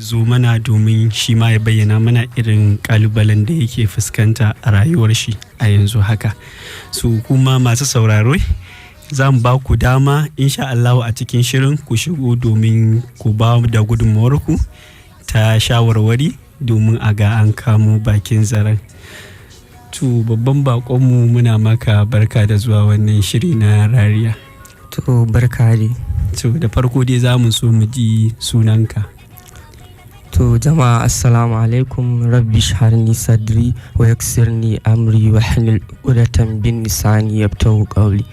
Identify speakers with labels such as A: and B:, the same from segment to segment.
A: zo mana domin shi ma ya bayyana mana irin kalubalen da yake fuskanta a rayuwar shi a yanzu haka. Su kuma masu sauraro za mu ba ku dama insha Allah a cikin shirin ku shigo domin ku ba da gudunmawarku ta shawarwari domin a ga an kamo bakin zaren. To babban bakonmu muna maka barka da zuwa wannan shiri na rariya.
B: To barka dai.
A: To da farko dai za mu so mu ji sunanka.
B: To jama'a assalamu alaikum, rabbi sharni sadri wa yaksirni amri wa halil udatan bin lisani yabtahu qawli.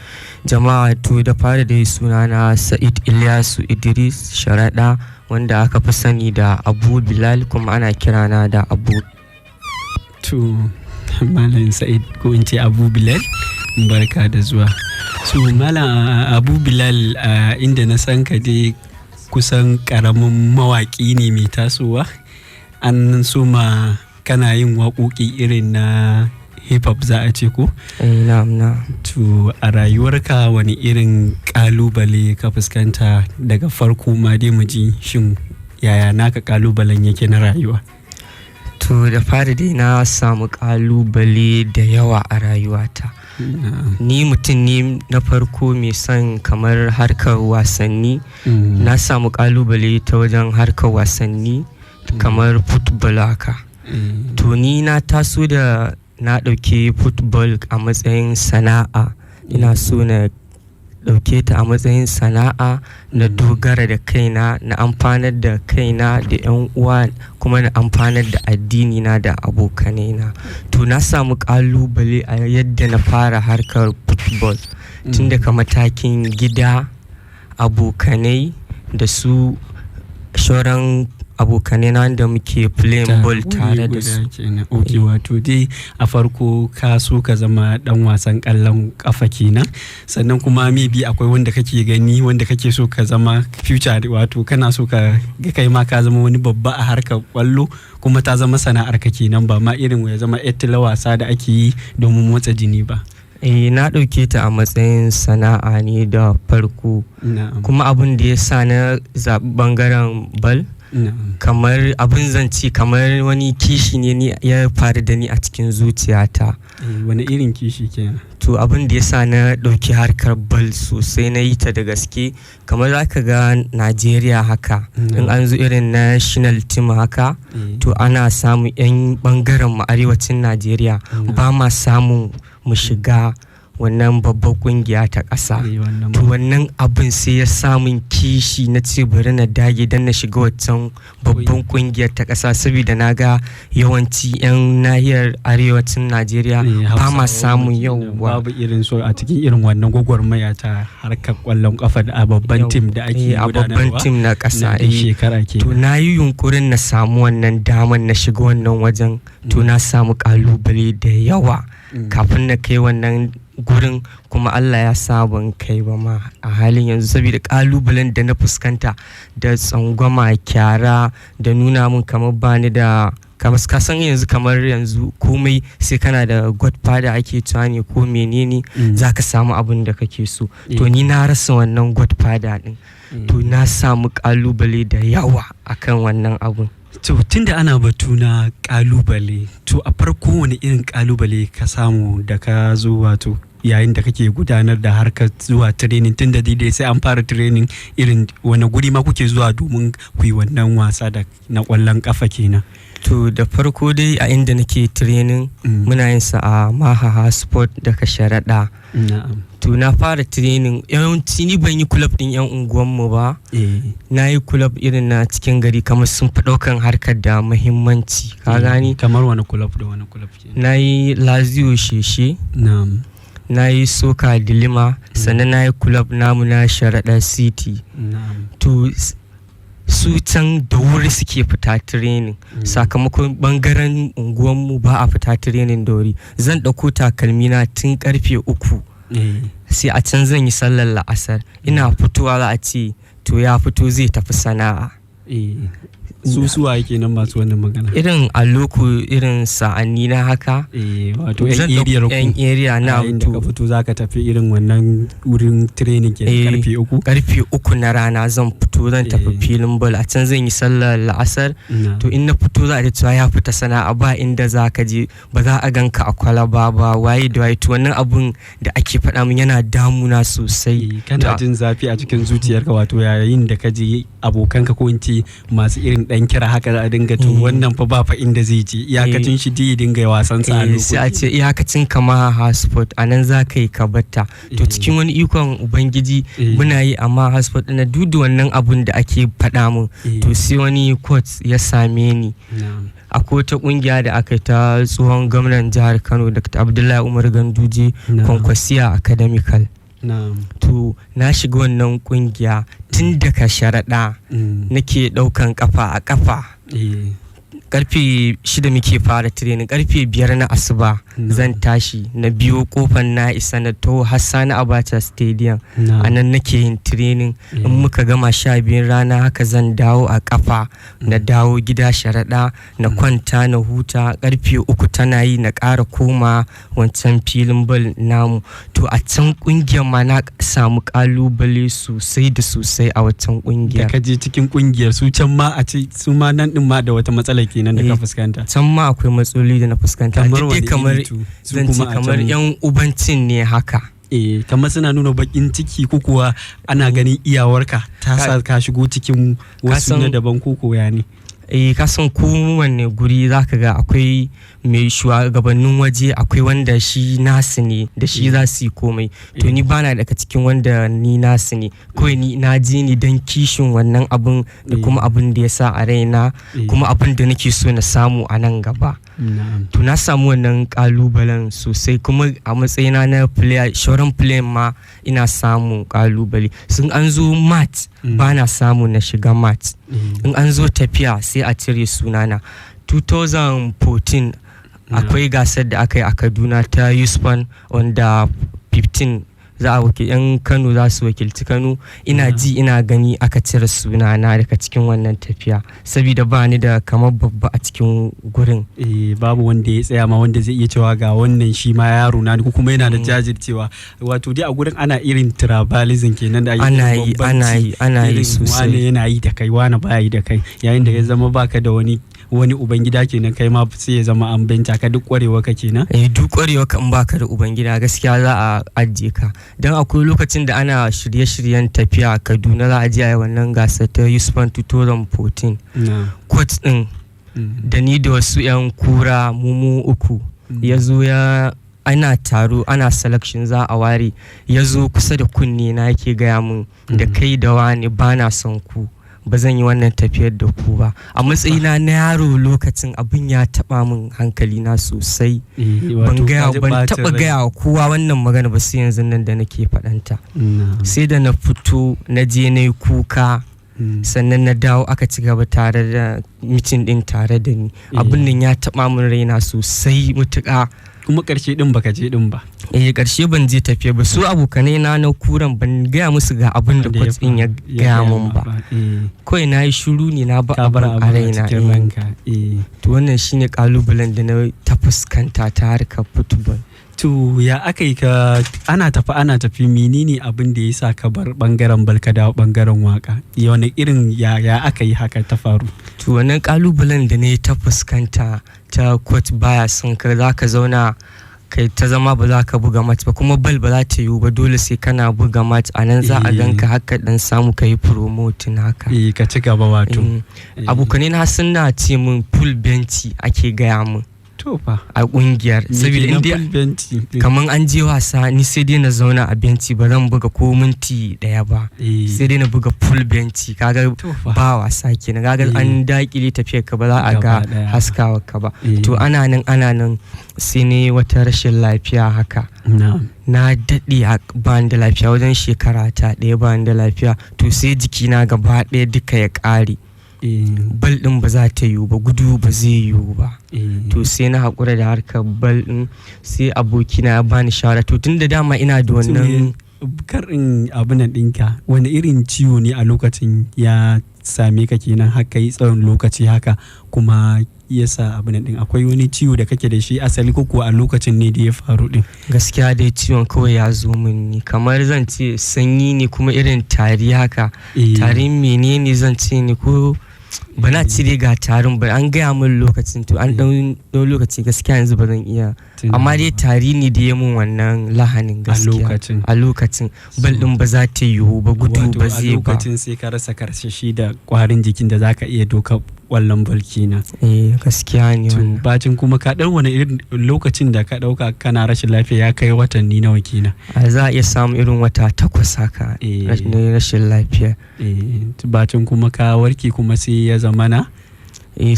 B: Jama'a to da fara dai sunana Sa'id Ilyasu Idris Sharaɗa wanda aka fi sani da Abu Bilal kuma ana kirana da Abu.
A: To Malam Sa'id ko in ce Abu Bilal barka da zuwa. So Malam Abu Bilal inda na san ka dai kusan karamin mawaƙi ne mai tasowa, an soma kana yin waƙoƙi irin na hip hop za a ce ko?
B: Na'am.
A: To a rayuwarka wani irin ƙalubale ka fuskanta daga farko ma dai mu ji shin yaya naka ƙalubalen yake na rayuwa?
B: To da fara dai na samu ƙalubale da yawa a rayuwata. Ni mutum ne na farko mai son kamar harkar wasanni. Na samu kalubale ta wajen harkar wasanni kamar football haka. To ni na taso da na ɗauke football a matsayin sana'a. Ina so na ɗauke ta a matsayin sana'a, na dogara da kaina, na amfanar da kaina da 'yan uwa kuma na amfanar da addini na da abokanaina. To na samu kalubale a yadda na fara harkar football tun daga matakin gida, abokanai da su shoran abokanai na da muke playing ball tare da su.
A: Okay, wato dai a farko ka so ka zama dan wasan kallon kafa kenan, sannan kuma maybe akwai wanda kake gani wanda kake so ka zama future, wato kana so ka ga kai ma ka zama wani babba a harkar kwallo kuma ta zama sana'ar ka kenan, ba ma irin ya zama ettila wasa da ake yi domin motsa jini ba.
B: Na ɗauke ta a matsayin sana'a ne da farko. Kuma abin da ya sa na zaɓi ɓangaren bal kamar abin zanci kamar wani kishi ne ya faru da ni a cikin zuciyata.
A: Wani irin kishi kenan?
B: To abin da ya sa na ɗauki harkar bal sosai na yi ta da gaske, kamar za ka ga Najeriya haka in an zo irin national team haka, to ana samun 'yan ɓangaren mu arewacin Najeriya ba ma samun mu shiga wannan babbar kungiya ta ƙasa. To wannan abin sai ya samun kishi na ce bari na dage don na shiga waccan babban kungiyar ta ƙasa, saboda na ga yawanci 'yan nahiyar arewacin Najeriya ba ma samun yauwa.
A: Babu irin so a cikin irin wannan gwagwarmaya ta harkar kwallon kafa da a babban tim da ake gudanarwa.
B: A babban tim na ƙasa.
A: Shekara ke.
B: To na yi yunkurin na samu wannan daman na shiga wannan wajen, to na samu kalubale da yawa kafin na kai wannan gurin, kuma Allah ya sa ban kai ba ma a halin yanzu, saboda kalubalen da na fuskanta da tsangwama, kyara da nuna mun kamar bani da kamar kasan yanzu, kamar yanzu komai sai kana da godfather ake cewa ne ko menene zaka samu abin da kake so. To ni na rasa wannan godfather din. To na samu kalubale da yawa akan wannan abun.
A: To tunda ana batu na kalubale, to a farko wani irin kalubale ka samu da ka zo wato yayin da kake gudanar da harkar zuwa training, tunda dai sai an fara training, irin wani guri ma kuke zuwa domin ku yi wannan wasa da na kwallon kafa kenan?
B: To da farko dai a inda nake training muna yin sa a Mahaha Sport daga Sharaɗa. To na fara training, yawanci ni ban yi club din 'yan unguwanmu ba. Na yi club irin na cikin gari, kamar sun fi ɗaukan harkar da muhimmanci, ka gani?
A: Kamar wani club da wani club kenan?
B: Na yi Lazio Sheshe. Na yi Soka Dilima, sannan na yi club namu na Sharaɗa City. To su can da wuri suke fita training, sakamakon bangaren unguwanmu ba a fita training da wuri. Zan ɗauko takalmina tun karfe 3 sai a can zan yi sallar la'asar, ina fitowa za a ce to ya fito zai tafi sana'a.
A: suwa yake nan masu wannan magana
B: irin a loko irin sa'anni na haka
A: wato yan area
B: na
A: da ka fito zaka tafi irin wannan wurin training ke
B: karfe 3 na rana zan fito zan tafi filin ball a can zan yi sallar la'asar to in na fito za a da cewa ya fita sana'a ba inda zaka je ba za a ganka a kwalaba ba waye da waye to wannan abun da ake faɗa min yana damuna sosai
A: kana jin zafi a cikin zuciyarka wato yayin da ka je abokanka ko inci masu irin dan kira haka za a dinga to wannan fa ba fa inda zai je iyakacin shi dai dinga wasan sa a lokaci
B: sai a ce iyakacin kama hotspot anan za ka yi ka batta to cikin wani ikon ubangiji muna yi amma hotspot na dudu wannan abun da ake faɗa mun to sai wani court ya same ni akwai wata kungiya da aka yi ta tsohon gwamnan jihar Kano Dr. Abdullahi Umar Ganduje Kwankwasiya Academical to na shiga wannan kungiya tun daga sharaɗa nake ɗaukan kafa a kafa karfe 6 muke fara training karfe 5 na asuba zan tashi na biyo kofar na isa na to Hassani Abacha Stadium anan nake yin training in muka gama 12 rana haka zan dawo a kafa na dawo gida sharaɗa na kwanta na huta karfe 3 tana yi na ƙara koma wancan filin ball namu to a can kungiyar ma na samu kalubale sosai da sosai a wancan kungiyar
A: da kaje cikin kungiyar su can ma a ce su ma nan din ma da wata matsala kenan da ka fuskanta
B: can ma akwai matsaloli da na fuskanta kamar yan ubancin ne haka
A: kamar suna nuna bakin ciki ko kuwa ana ganin iyawarka ta sa ka shigo cikin wasu na daban ko koya ne
B: kasan kowanne guri zaka ga akwai mai shugabannin waje akwai wanda shi nasu ne da shi za su yi komai to ni bana daga cikin wanda ni nasu ne kawai ni na je ni don kishin wannan abun da kuma abun da ya sa a raina kuma abun da nake so na samu a nan gaba to na samu wannan kalubalen sosai kuma a matsayina na player shauran player ma ina samun kalubale sun an zo match ba na samu na shiga match in an zo tafiya sai a cire sunana 2014 akwai gasar da aka yi a Kaduna ta USPAN wanda 15 za a yan Kano za su wakilci Kano ina ji ina gani aka cire sunana daga cikin wannan tafiya saboda ba ni da kamar babba a cikin gurin
A: babu wanda ya tsaya ma wanda zai iya cewa ga wannan shi ma yaro na ko kuma yana da jajircewa wato dai a gurin ana irin tribalism kenan da
B: ana yi sosai
A: wani yana yi da kai wani baya yi da kai yayin da ya zama baka da wani ubangida kenan kai ma sai ya zama an benta ka duk kwarewa ka kenan
B: duk kwarewa ka in baka da ubangida gaskiya za a ajiye ka dan akwai lokacin da ana shirye-shiryen tafiya Kaduna za a je a yi wannan gasar ta USPAN 2014 coach din da ni da wasu yan kura mu uku ya zo ya ana taro ana selection za a ware ya zo kusa da kunne na yake gaya mun da kai da wani bana son ku ba zan yi wannan tafiyar da ku ba a matsayina na yaro lokacin abin ya taba min hankali na sosai ban taba gaya wa kowa wannan magana ba sai yanzu nan da nake faɗanta sai da na fito na je na yi kuka sannan na dawo aka ci gaba tare da mitin din tare da ni abin nan ya taba min raina sosai mutuƙa
A: kuma karshe din baka je din ba
B: karshe ban je tafiya ba su abokanai na kuran ban gaya musu ga abin da coach din ya gaya mun ba kawai na yi shiru ne na ba abin a raina to wannan shine kalubalen da na ta fuskanta ta harkar football
A: to ya aka yi ka ana tafi menene abin da ya sa ka bar bangaren bal ka dawo bangaren waka wani irin ya aka yi haka ta faru
B: to wannan kalubalen da ne ta fuskanta ta coach baya son ka za ka zauna kai ta zama ba za ka buga match ba kuma bal ba za ta yiwu ba dole sai kana buga match a nan za a ganka haka dan samu ka yi promoting haka
A: ka ci gaba wato
B: abokanai na suna ce min full bench ake gaya min a kungiyar saboda inda kaman an je wasa ni sai dai na zauna a benci ba zan buga ko minti daya ba sai dai na buga full benci kaga ba wasa kenan kaga an dakile tafiyar ka ba za a ga haskawa ka ba to ana nan sai ne wata rashin lafiya haka na daɗe ba da lafiya wajen shekara ta ɗaya ba da lafiya to sai jikina gaba ɗaya duka ya ƙare bal din ba za ta yiwu ba gudu ba zai yiwu ba to sai na haƙura da harkar bal din sai abokina ya bani shawara to tun da dama ina da wannan
A: karin abin ɗinka wani irin ciwo ne a lokacin ya same ka kenan haka yi tsawon lokaci haka kuma yasa abin din akwai wani ciwo da kake da shi asali ko kuwa a lokacin ne da ya faru din?
B: Gaskiya dai ciwon kawai ya zo min ne, kamar zan ce sanyi ne kuma irin tari haka. Tarin menene zan ce ne, ko bana cire ga tarin ba, an gaya min lokacin, to an ɗau lokaci gaskiya yanzu ba zan iya, amma dai tari ne da ya mun wannan lahanin gaskiya a lokacin. Bal ɗin ba za ta yiwu ba, gudu ba zai ba. A
A: lokacin sai ka rasa karsashi da kwarin jikin da zaka iya doka ƙwallon bal kenan.
B: Gaskiya ne wannan.
A: Bacin kuma ka ɗan wani irin lokacin da ka ɗauka kana rashin lafiya ya kai watanni nawa kenan?
B: Za a iya samun irin wata 8 haka rashin lafiya.
A: Bacin kuma ka warke kuma sai ya zamana?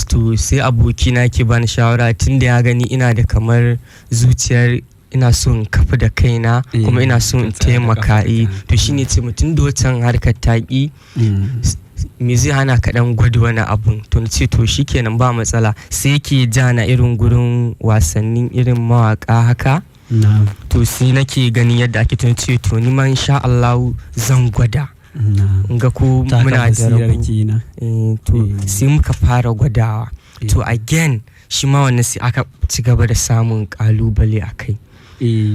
B: To sai abokina ke bani shawara, tun da ya gani ina da kamar zuciyar ina so in kafa da kaina kuma ina so in taimaka. To shine ce mutum da wancan harkar taƙi me zai hana kaɗan gwada wani abun. To na ce to shikenan ba matsala, sai yake jana irin gurin wasannin irin mawaka haka. To sai nake ganin yadda ake, to ce to ni ma insha Allah zan gwada ga ko muna da rabu. To sai muka fara gwadawa. To again shi ma wannan sai aka ci gaba da samun kalubale a kai.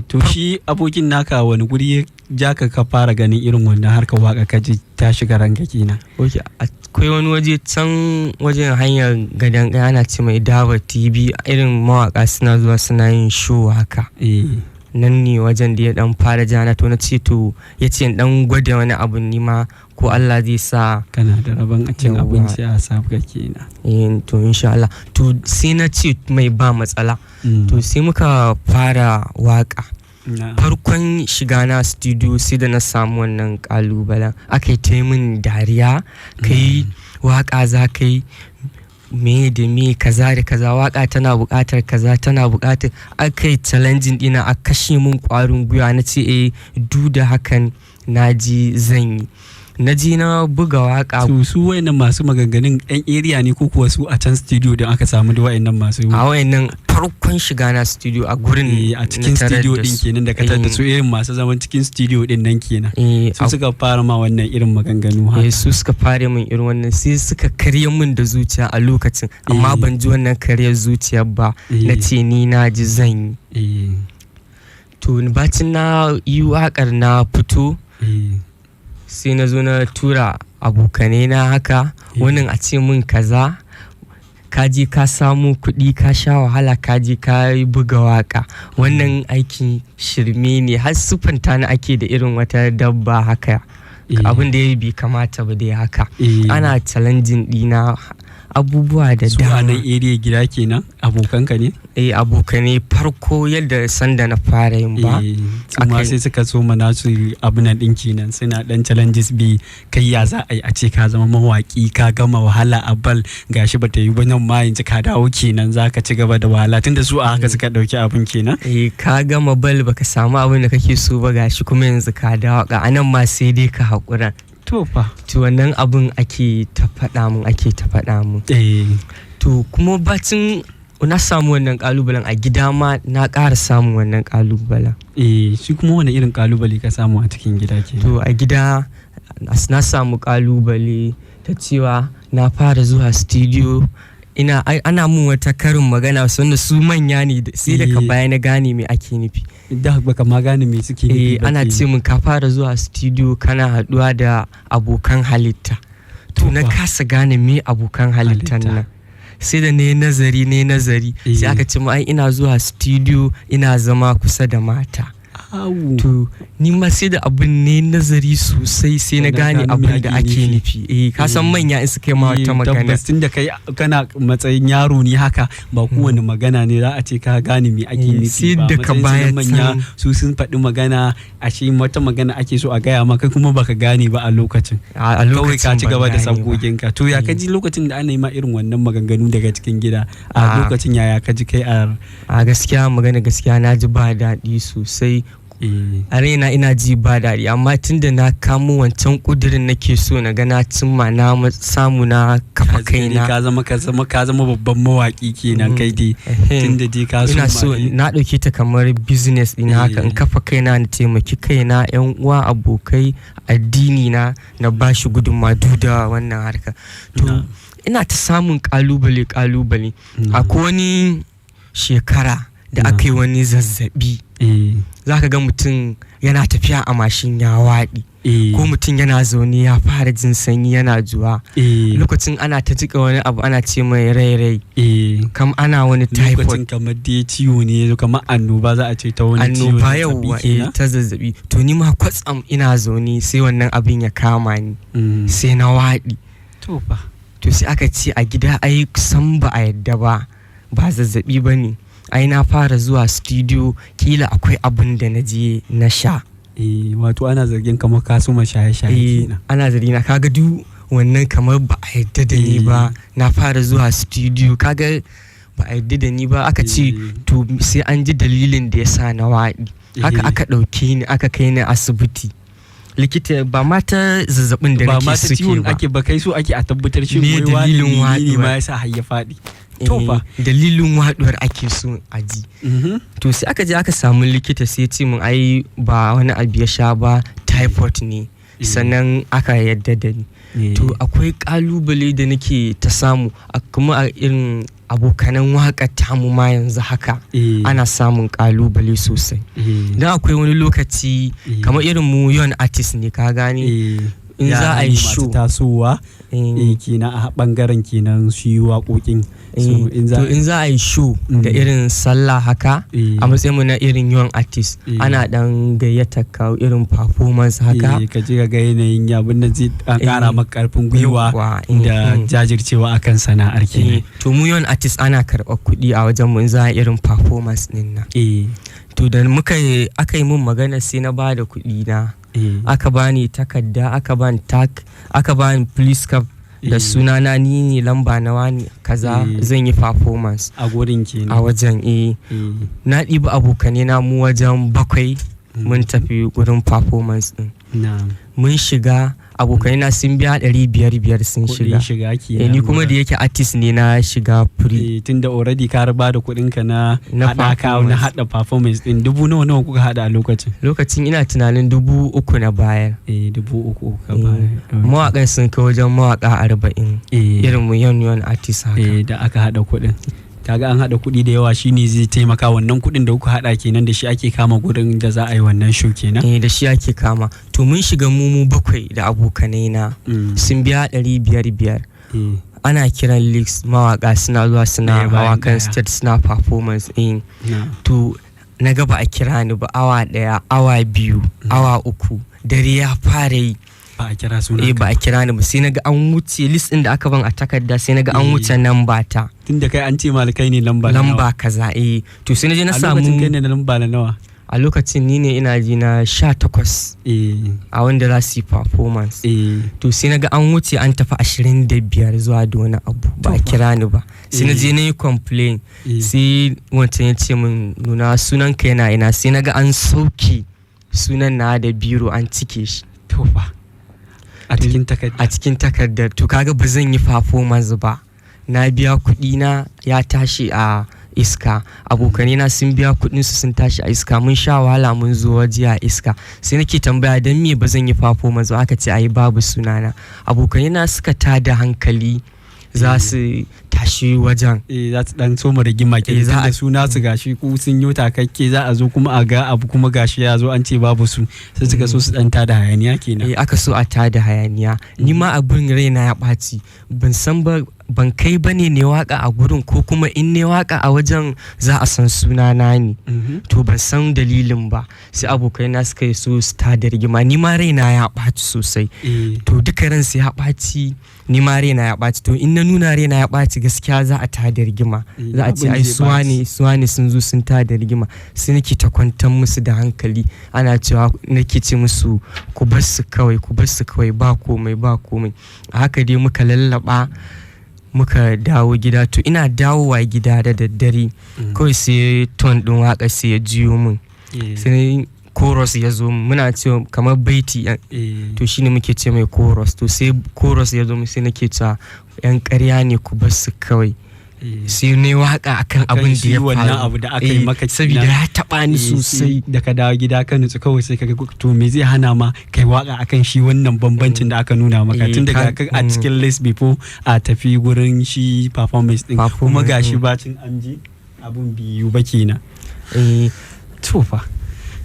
A: To shi abokin naka wani guri ja ka fara ganin irin wannan harkar waka ka ji ta shiga ranka kenan?
B: Akwai wani waje can wajen hanyar gadon ana ce mai Dawa TV, irin mawaka suna zuwa suna yin show haka. Nan ne wajen da ya dan fara jana, to na ce to ya ce dan gwada wani abu ni ma ko Allah zai sa
A: kana da rabon a cin abinci a sabga kenan.
B: To insha Allah, to sai na ce mai ba matsala. To sai muka fara waka. Farkon shiga na studio sai da na samu wannan kalubalen, aka yi ta min dariya, kai waka za ka yi me da me kaza da kaza, waka tana bukatar kaza, tana bukatar, aka yi challenging dina, a kashe min kwarin gwiwa. Na ce duk da hakan naji zan yi. Na ji na buga waka.
A: Su wayannan masu maganganun yan area ne ko kuwa su a can studio din aka samu da wayannan masu?
B: A wayannan farkon shiga na studio a gurin
A: a cikin studio din kenan da ka tada su irin masu zaman cikin studio din nan kenan. Su suka fara ma wannan irin maganganu haka.
B: Su suka fara min irin wannan, sai suka karya min da zuciya a lokacin, amma ban ji wannan karyar zuciyar ba. Na ce ni na ji zan yi. To bacin na yi wakar na fito, sai na zo na tura abokanai na haka, wannan a ce min kaza, kaji ka samu kuɗi ka sha wahala kaji ka buga waka, wannan aikin shirme ne, har sufanta na ake da irin wata dabba haka. Abin da ya bi kamata ba dai haka. Ana challenging dina abubuwa da dama.
A: Su a nan area gida kenan abokanka ne?
B: Abokanai farko yadda sanda na fara yin ba.
A: Kuma sai suka so mana su abin din kenan, suna dan challenges bi kai ya za a yi a ce ka zama mawaki ka gama wahala a bal gashi bata yi ba, nan ma yanzu ka dawo kenan za ka ci gaba da wahala, tunda su a haka suka dauki abin kenan.
B: Ka gama bal baka samu abin da kake so ba, gashi kuma yanzu ka dawo ka anan ma sai dai ka haƙura. To wannan abun ake ta faɗa mun. To kuma bacin na samu wannan kalubalen a gida ma na ƙara samun wannan kalubalen.
A: Shi kuma wani irin kalubale ka samu a cikin gida ke?
B: To a gida na samu kalubale ta cewa na fara zuwa studio, ana mun wata karin magana wanda su manya ne, sai daga baya na gane me ake nufi.
A: Da baka ma gane me suke nufi ba.
B: Ana ce mun ka fara zuwa studio kana haduwa da abokan halitta. To na kasa gane me abokan halittan nan. Sai da ne nazari sai aka ce mu ai ina zuwa studio ina zama kusa da mata. To ni ma sai da abin ne nazari sosai sai na gane abin da ake nufi. Ka san manya in suka yi ma wata magana.
A: Tabbas tun da kai kana matsayin yaro ne haka, ba kowane magana ne za a ce ka gane me ake nufi ba.
B: Sai da ka baya
A: manya su sun faɗi magana, ashe wata magana ake so a gaya maka kuma baka gane ba a lokacin. Kawai ka ci gaba da sabgoginka. To ya kaji lokacin da ana yi ma irin wannan maganganu daga cikin gida a lokacin, yaya kaji kai a
B: gaskiya magana gaskiya na ji ba daɗi sosai. a raina ina ji ba daɗi, amma tunda na kamo wancan ƙudurin nake so na gana cimma na samu na kafa kaina.
A: ka zama babban mawaƙi kenan kai dai tunda dai ka
B: ina so na ɗauke ta kamar business ɗin haka, in kafa kaina na taimaki kaina, yan uwa, abokai, addini na bashi gudunmawa duk da wannan harka. To ina ta samun kalubale. Akwai wani shekara da aka yi wani zazzabi, za ka ga mutum yana tafiya a mashin ya waɗi, ko mutum yana zaune ya fara jin sanyi yana zuwa, lokacin ana ta jika wani abu ana ce mai rai kam ana wani typhoid,
A: lokacin kamar dai ciwo ne, kamar annoba za a ce ta wani ciwo,
B: annoba yauwa ta zazzabi. To ni ma kwatsam ina zaune sai wannan abin ya kama ni, sai na waɗi. To sai aka ce a gida ai san ba a yadda ba zazzabi ba ne, ai na fara zuwa studio, kila akwai abin da na je na sha.
A: Wato ana zargin kamar ka suma shaye-shaye kenan.
B: Ana zargi na, kaga duk wannan kamar ba a yadda da ni ba, na fara zuwa studio, kaga ba a yadda da ni ba. Aka ce to sai an ji dalilin da ya sa na waɗi. Haka aka ɗauke ni aka kai ni asibiti. Likita ba ma ta zazzabin da nake suke ba,
A: ake ba kai so ake a tabbatar shi
B: ne dalilin waɗuwa
A: ma yasa har ya faɗi.
B: Dalilin waɗuwar ake so a ji. To sai aka je aka samu likita sai ce mun ai ba wani abu ya sha ba, typhoid ne, sannan aka yadda da ni. To akwai kalubale da nake ta samu kuma a irin abokanan waƙar tamu ma yanzu haka ana samun kalubale sosai. Don akwai wani lokaci kamar irin mu yawan artist ne, ka gane, in za a yi show
A: tasowa kenan a bangaren kenan shi waƙoƙin.
B: To in za a yi show da irin sallah haka, a matsayin mu na irin yawan artist, ana dan gayyata ka irin performance haka,
A: ka ji ga yanayin abin da zai ƙara maka ƙarfin gwiwa da jajircewa akan sana'ar kenan.
B: To mu yawan artist ana karɓar kuɗi a wajen mu in za a irin performance din nan. To da aka yi mun magana sai na ba da kuɗi na, aka bani takarda, aka bani tag, aka bani police cap da sunana, ni ne lamba na wani kaza, zan yi performance
A: a gurin kenan,
B: a wajen. Na ɗiba abokanai na mu wajen 7 mun tafi gurin performance din. Mun shiga, abokanai na sun biya 500 sun shiga. Ni kuma da yake artist ne na shiga free.
A: Tunda already ka riba da kuɗin ka na haɗa performance din. 1000 nawa kuka haɗa a lokacin?
B: Lokacin ina tunanin 3000 na bayar.
A: 3000 ka bayar.
B: Mawaƙan sun kai wajen mawaƙa 40. Irin mu yawan artist haka.
A: Da aka haɗa kuɗin. Kaga an haɗa kuɗi da yawa, shine zai taimaka, wannan kuɗin da kuka haɗa kenan da shi ake kama gurin da za a yi wannan show kenan.
B: Da shi ake kama. To mun shiga mu 7 da abokanai na, sun biya 500. Ana kiran leaks, mawaka suna zuwa suna hawa kan stage suna performance in. To na ga ba a kira ni ba, awa 1, awa 2, awa 3, dare ya fara yi.
A: Ba a kira suna
B: ba a kira ni ba, sai naga an wuce list din da aka ban a takarda, sai naga an wuce namba ta.
A: Tunda kai an ce malakai ne lamba
B: kaza. To sai naje na samu.
A: A lokacin kai ne na lamba na nawa?
B: A lokacin ni ne ina ji na 18 a wanda za su yi performance. To sai naga an wuce an tafi 25 zuwa da wani abu, ba a kira ni ba. Sai naje na yi complain, sai wancan ya ce min nuna sunan ka yana ina, sai naga an sauke sunan na da biro an cike shi.
A: A
B: cikin takardar. To kaga ba zan yi performance ba, na biya kuɗi na ya tashi a iska, abokanai na sun biya kuɗin su sun tashi a iska, mun sha wahala mun zo waje a iska. Sai nake tambaya dan me ba zan yi performance ba, aka ce ai babu sunana. Abokanai na suka tada hankali, za su tashi wajen.
A: Za su dan soma rigima ke da suna su gashi ku sun yi takakke, za a zo kuma a ga abu kuma gashi ya zo an ce babu su, sai suka so su dan tada hayaniya kenan.
B: Aka so a tada hayaniya. Ni ma abin raina ya ɓaci, ban san ba, ban kai bane ne waka a gurin, ko kuma in ne waka a wajen za a san sunana ne. To ban san dalilin ba, sai abokai na suka yi so su tada rigima. Ni ma raina ya ɓaci sosai. To duka ransu ya ɓaci, ni ma raina ya ɓaci. To in na nuna raina ya ɓaci, gaskiya za a tada rigima, za a ce ai suwane sun zo sun tada rigima. Sai nake ta kwantar musu da hankali, ana cewa, nake ce musu ku bar su kawai, ba komai. A haka dai muka lallaba, muka dawo gida. To ina dawowa gida da daddare, kawai sai ton ɗin waka sai ya jiyo min, sai chorus ya zo muna cewa kamar baiti to shine muke ce mai chorus, to sai chorus ya zo sai nake cewa yan ƙarya ne ku bar su kawai, sai ne waka akan abin da ya faru,
A: wannan abu da aka yi maka
B: saboda ya taba ni sosai.
A: Da ka dawo gida ka nutsu kawai sai ka ga to me zai hana ma kai waka akan shi wannan bambancin da aka nuna maka tun daga a cikin list before a tafi gurin shi performance din, kuma gashi bacin an ji abun biyu ba kenan.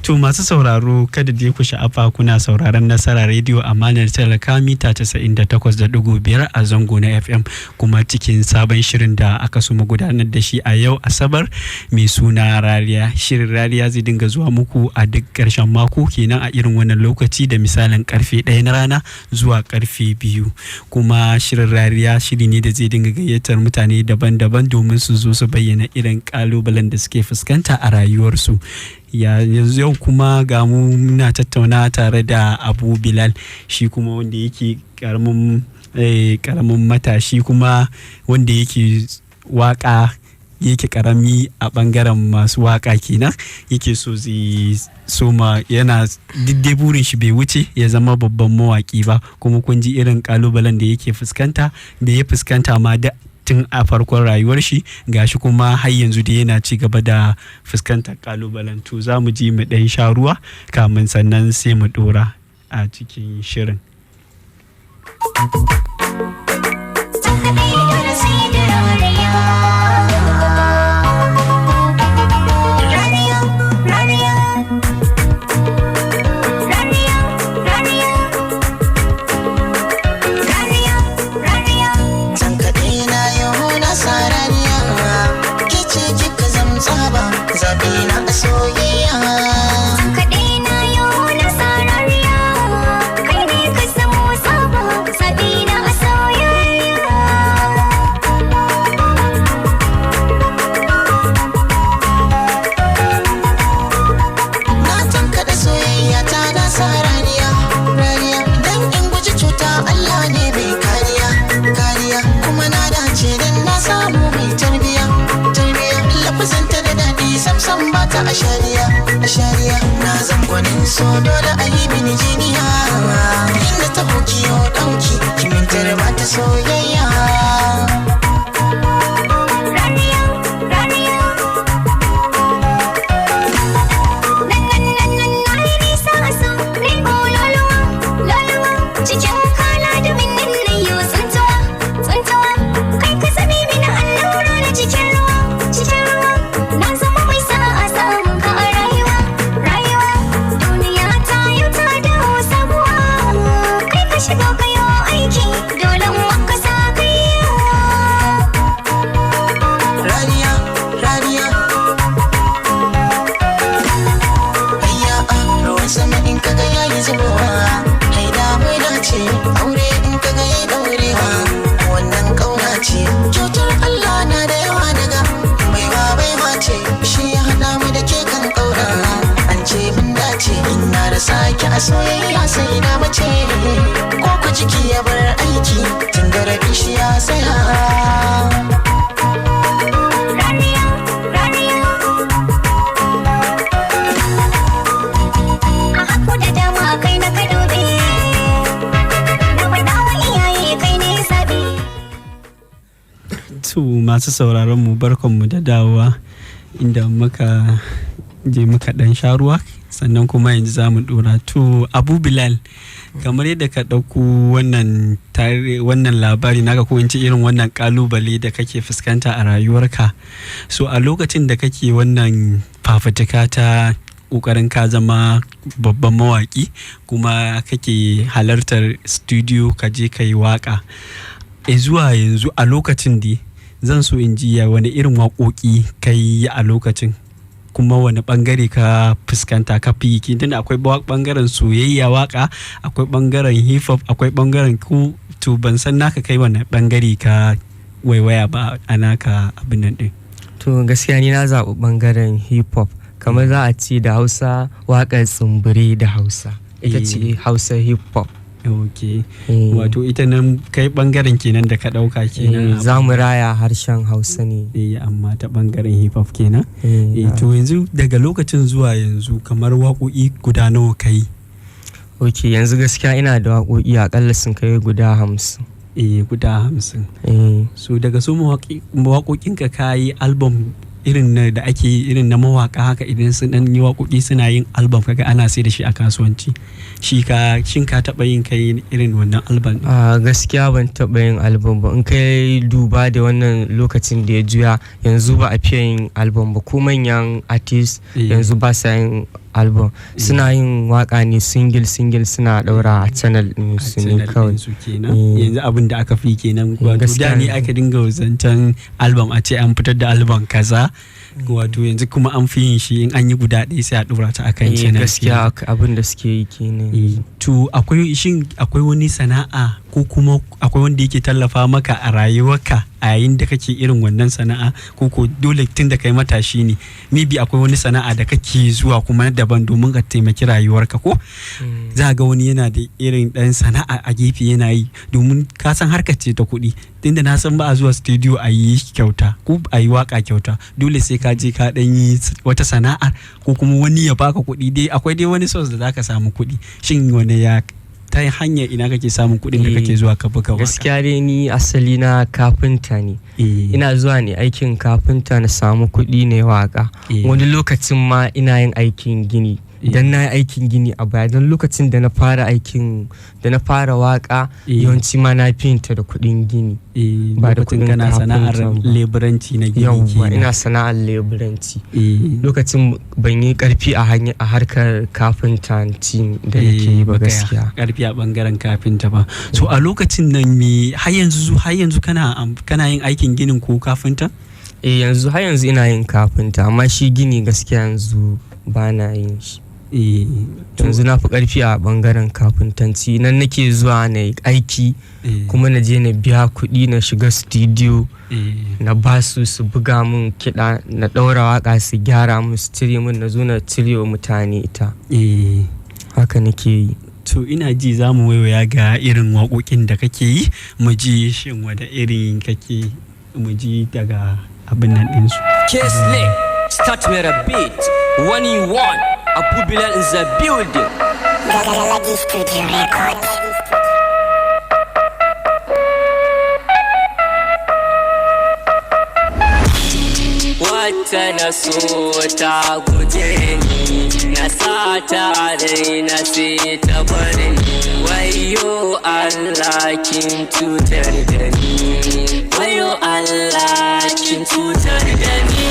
A: To masu sauraro kada dai ku sha'afa kuna sauraron Nasara Radio Amanar Talaka mita 98.5 a zango na FM, kuma cikin sabon shirin da aka suma gudanar da shi a yau Asabar mai suna Rariya. Shirin Rariya zai dinga zuwa muku a duk ƙarshen mako kenan a irin wannan lokaci da misalin karfe 1 na rana zuwa karfe 2, kuma shirin Rariya shiri ne da zai dinga gayyatar mutane daban-daban domin su zo su bayyana irin kalubalen da suke fuskanta a rayuwarsu. Yanzu yau kuma ga mu muna tattauna tare da Abu Bilal, shi kuma wanda yake karamin matashi kuma wanda yake waka, yake karami a bangaren masu waka kenan, yake so zai soma, yana diddai burin shi bai wuce ya zama babban mawaki ba, kuma kun ji irin kalubalen da yake fuskanta, da ya fuskanta ma da tun a farkon rayuwar shi, gashi kuma har yanzu da yana ci gaba da fuskantar kalubalen. To za mu ji mu ɗan sha ruwa kamun sannan sai mu ɗora a cikin shirin. Ashariya na zangonin so dole a yi mini jiniya, inda ta bukiyo ɗauki kimintar ba ta soyayya. Soyayya sai na mace ko ku jiki ya bar aiki tun da rabi shi ya tsaya. A haku da dama kai na ka dobe, na faɗa wa iyaye kai ne sabi. To masu sauraron mu barkanmu da dawowa inda muka je muka ɗan sha ruwa, sannan kuma yanzu za mu dora. To Abu Bilal, kamar yadda ka ɗauko wannan labari naka, ko in ce irin wannan kalubale da kake fuskanta a rayuwarka, so a lokacin da kake wannan fafutuka ta ƙoƙarin ka zama babban mawaƙi, kuma kake halartar studio ka je ka yi waƙa, zuwa yanzu a lokacin da zan so in ji wani irin waƙoƙi ka yi a lokacin, kuma wani bangare ka fuskanta ka fi yi? Tunda akwai bangaren soyayya waka, akwai bangaren hip hop, akwai bangaren ku, to ban san naka kai wani bangare ka waiwaya ba a naka abin nan din.
B: To gaskiya ni na zaɓi bangaren hip hop, kamar za a ce da Hausa waƙar tsumbure da Hausa, ita ce Hausa hip hop.
A: ok wato ita nan kai bangaren kenan da ka dauka kenan
B: za mu raya harshen Hausa ne
A: amma ta bangaren hip hop kenan to yanzu daga lokacin zuwa yanzu kamar waƙoƙi guda nawa kai?
B: Ok, yanzu gaskiya ina da waƙoƙi akalla sun kai guda 50.
A: Guda 50. So daga su mawaƙoƙinka ka yi album irin da ake irin na mawaka haka idan sun dan yi waƙoƙi suna yin album kaga ana sai da shi a kasuwanci shin ka taɓa yin kai irin wannan album?
B: Gaskiya ban taɓa yin album ba. In kai duba da wannan lokacin da ya juya yanzu ba a fiye yin album ba, ko manyan artist yanzu ba sa yin album, suna yin waka ne single suna daura a channel din su ne kawai.
A: Yanzu abin da aka fi kenan wato da ne aka dinga zancen album a ce an fitar da album kaza wato yanzu kuma an fi yin shi in an yi guda ɗaya sai a dora ta akan channel.
B: Gaskiya abin da suke yi kenan.
A: To akwai wani sana'a ko kuma akwai wanda yake tallafa maka a rayuwarka a yayin da kake irin wannan sana'a ko dole tun da kai matashi ne maybe akwai wani sana'a da kake zuwa kuma daban domin ka taimaki rayuwarka ko za ga wani yana da irin dan sana'a a gefe yana yi domin ka san harkar ce ta kuɗi, tunda na san ba a zuwa studio a yi kyauta ko a yi waka kyauta, dole sai ka je ka dan yi wata sana'a ko kuma wani ya baka kuɗi, dai akwai dai wani source da zaka samu kuɗi. Shin wani ya ta hanyar ina kake samun kuɗin da kake zuwa ka buga waka?
B: Gaskiya dai ni asali na kafinta ne. Ina zuwa ne aikin kafinta na samu kuɗi ne waka. Wani lokacin ma ina yin aikin gini. Dan na yi aikin gini a baya, don lokacin da na fara waka yawanci ma na fi ta da kuɗin gini ba da kuɗin
A: kana sana'ar leburanci na gini.
B: Yawwa, ina sana'ar leburanci. Lokacin ban yi karfi a harkar kafintanci da nake yi ba gaskiya.
A: Karfi a bangaren kafinta ba. So a lokacin nan me har yanzu kana yin aikin ginin ko kafinta?
B: Har yanzu ina yin kafinta, amma shi gini gaskiya yanzu ba na yin shi. Yanzu na fi karfi a bangaren kafintanci, nan nake zuwa na yi aiki kuma na je na biya kuɗi na shiga studio na basu su buga mun kiɗa, na ɗaura waka su gyara mun su cire mun, na zo na cire wa mutane ita. Haka nake yi.
A: To ina ji za mu waiwaya ga irin waƙoƙin da kake yi mu ji shin wada irin kake mu ji daga abin nan ɗinsu.
C: Kesley, start with a beat. When you want, Abu Bilal is a building.
D: Galaxy Studio Records.
C: Wata na so ta guje ni, na sa ta rai na sai ta bari ni. Wayo Allah kin cutar da ni, wayo Allah kin cutar da ni,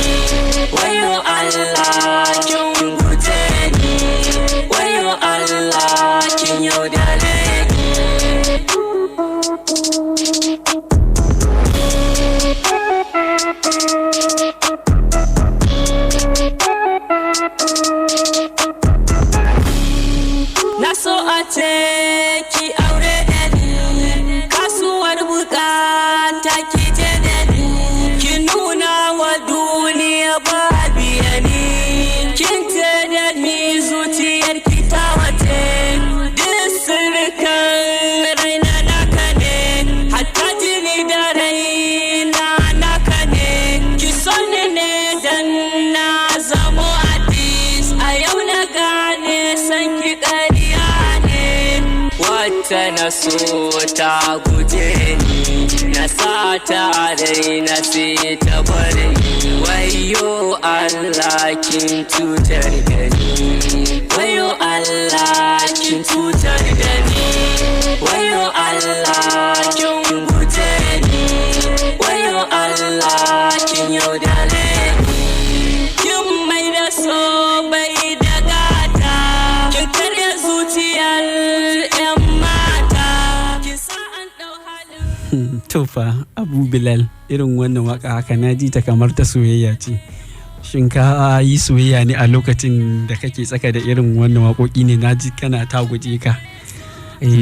C: wayo Allah kin guje ni, wayo Allah kin yaudare ni. Na so a ce ki aure da ni, kasuwar bukata ki je da ni, ki nuna wa duniya ba biya ni, kin ce da ni zuciyar ki ta wace, duk sirrikan raina naka ne, hatta jini da raina naka ne, ki son ne dan na zamo artist, a yau na gane san ki ƙarya ne. Wata na so ta guje ni, na sa ta rai na sai ta bari ni. Wayo Allah kin cutar da ni, wayo Allah kin cutar da ni, wayo Allah kin guje ni, wayo Allah kin yaudare ni. Kin mai da so bai da gata, kin karya zuciyar 'yan mata, kin sa an ɗau halin.
A: Tofa Abu Bilal, irin wannan waka haka na ji ta kamar ta soyayya ce. Shin ka yi soyayya ne a lokacin da kake tsaka da irin wannan waƙoƙi ne? Na ji kana ta guje ka.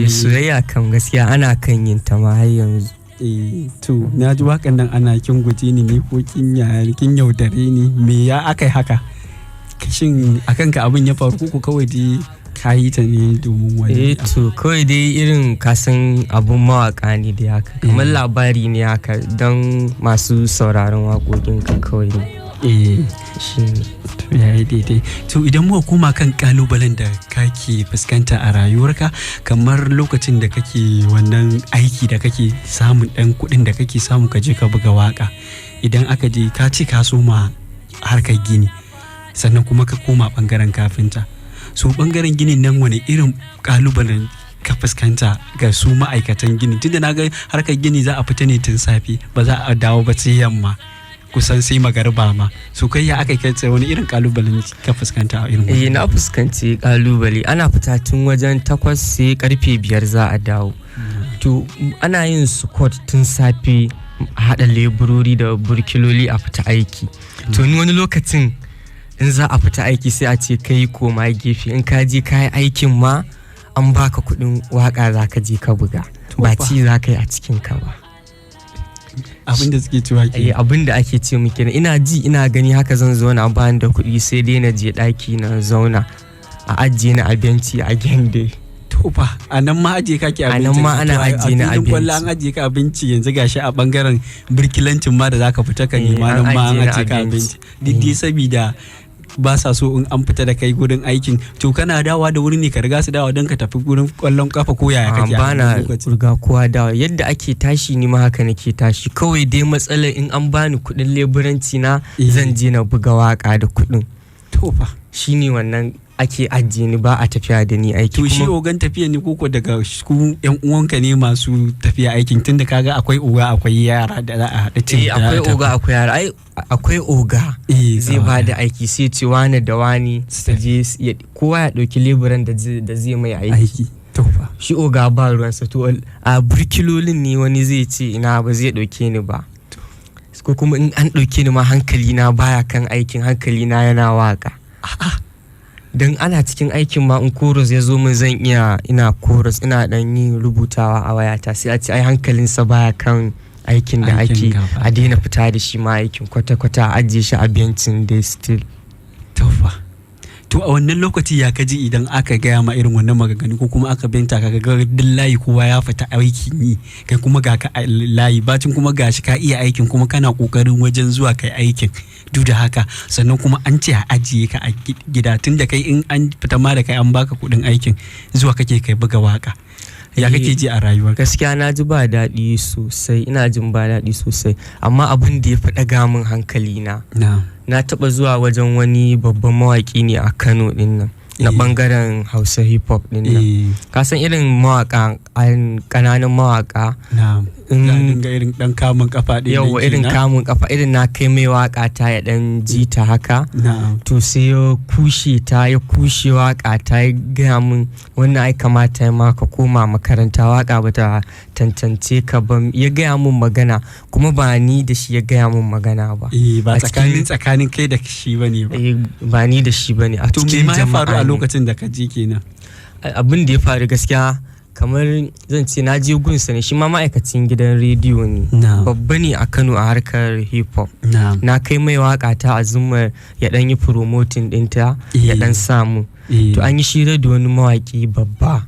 B: Soyayya kam gaskiya ana kan yin ta ma har yanzu.
A: To na ji waƙan nan ana kin guje ni ne ko kin yaudare ni, me ya aka yi haka? Shin akan ka abin ya faru ko kawai dai ka yi ta ne domin wani
B: to kawai dai irin kasan abun mawaka ne da haka kamar labari ne haka don masu sauraron waƙoƙin ka kawai ne. Shi ne.
A: Ya yi daidai. To idan muka koma kan kalubalen da kake fuskanta a rayuwarka, kamar lokacin da kake wannan aiki da kake samun ɗan kuɗin da kake samu ka je ka buga waka, idan aka je ka ce ka soma harkar gini sannan kuma ka koma ɓangaren kafinta, so ɓangaren ginin nan wani irin kalubalen ka fuskanta ga su ma'aikatan gini? Tunda na ga harkar gini za a fita ne tun safe ba za a dawo ba sai yamma kusan sai magariba ma, so kai ya aka kai wani irin kalubalen ka fuskanta a irin wannan?
B: Na fuskanci kalubale, ana fita tun wajen 8 sai karfe 5 za a dawo. To ana yin squat tun safe, haɗa leburori da burkiloli a fita aiki. To ni wani lokacin in za a fita aiki sai a ce kai koma gefe, in ka je kayi aikin ma an baka kuɗin waka za ka je ka buga, ba ci za ka yi a cikin ka ba.
A: Abin da suke cewa ke
B: abin da ake ce muke ina ji ina gani haka zan zauna ba da kuɗi sai dai na je ɗaki na zauna a ajiye na abinci a gende.
A: To fa a nan ma ajiye kake abinci?
B: A nan ma ana ajiye na abinci.
A: Kwallo an ajiye ka abinci yanzu gashi a bangaren birkilancin ma da zaka fita ka nema nan ma an ajiye ka abinci. Diddi sabida ba sa so in an fita da kai gurin aikin, to kana dawa da wuri ne ka riga su dawa don ka tafi gurin kwallon kafa ko yaya kake?
B: Ba na riga kowa dawa, yadda ake tashi ni ma haka nake tashi, kawai dai matsalar in an bani kuɗin leburanci na zan je na buga waka da kuɗin.
A: To fa
B: shine wannan ake ajiye ni, ba a tafiya da ni aiki.
A: To shi ogan tafiya ne koko daga ku yan uwanka ne masu tafiya aikin, tunda kaga akwai uga akwai yara da za a haɗa cin?
B: Akwai oga akwai yara. Ai akwai oga zai ba da aiki sai ce wani da wani su je kowa ya ɗauki leburan da zai mai aiki. Shi oga ba ruwansa. To a burkilolin ne wani zai ce ina ba zai ɗauke ni ba, ko kuma in an ɗauke ni ma hankali na baya kan aikin, hankali na yana waka. Don ana cikin aikin ma in chorus ya zo min zan iya ina chorus ina dan yin rubutawa a wayata sai a ce ai hankalinsa baya kan aikin da ake, a daina fita da shi ma aikin kwata-kwata, a ajiye shi a bencin dai still. To a wannan lokaci ya kaji idan aka gaya ma irin wannan maganganu ko kuma aka binta ka ga din layi kowa ya fita aikin yi, kai kuma ga ka layi bacin kuma gashi ka iya aikin kuma kana kokarin wajen zuwa kai aikin duk da haka, sannan kuma an ce a ajiye ka a gida tunda kai in an fita ma da kai an baka kuɗin aikin zuwa kake kai buga waka. Ya kake ji a rayuwar? Gaskiya na ji ba daɗi sosai, ina jin ba daɗi sosai, amma abin da ya fi ɗaga min hankali na taɓa zuwa wajen wani babban mawaƙi ne a Kano ɗin nan, na ɓangaren Hausa hip hop ɗin nan. Ka san irin mawaƙa, ƙananan mawaƙa irin ɗan kamun kafa ɗin. Yawwa irin kamun kafa, irin na kai mai waƙa ta ya ɗan ji ta haka. To sai ya kushe waƙa ta ya gaya min wannan ai kamata ya ma ka koma makaranta, waƙa ba ta tantance ka ba. Ya gaya min magana kuma ba ni da shi ya gaya min magana ba. Ba tsakanin kai da shi ba ne ba. Ba ni da shi ba ne. To me ma ya faru a lokacin da ka je kenan? Abin da ya faru gaskiya kamar zan ce na je gunsa ne, shi ma ma'aikacin gidan rediyo ne, babba ne a Kano a harkar hip hop. Na kai mai waka ta a zuma ya dan yi promoting dinta ya dan samu. To an yi shira da wani mawaki babba,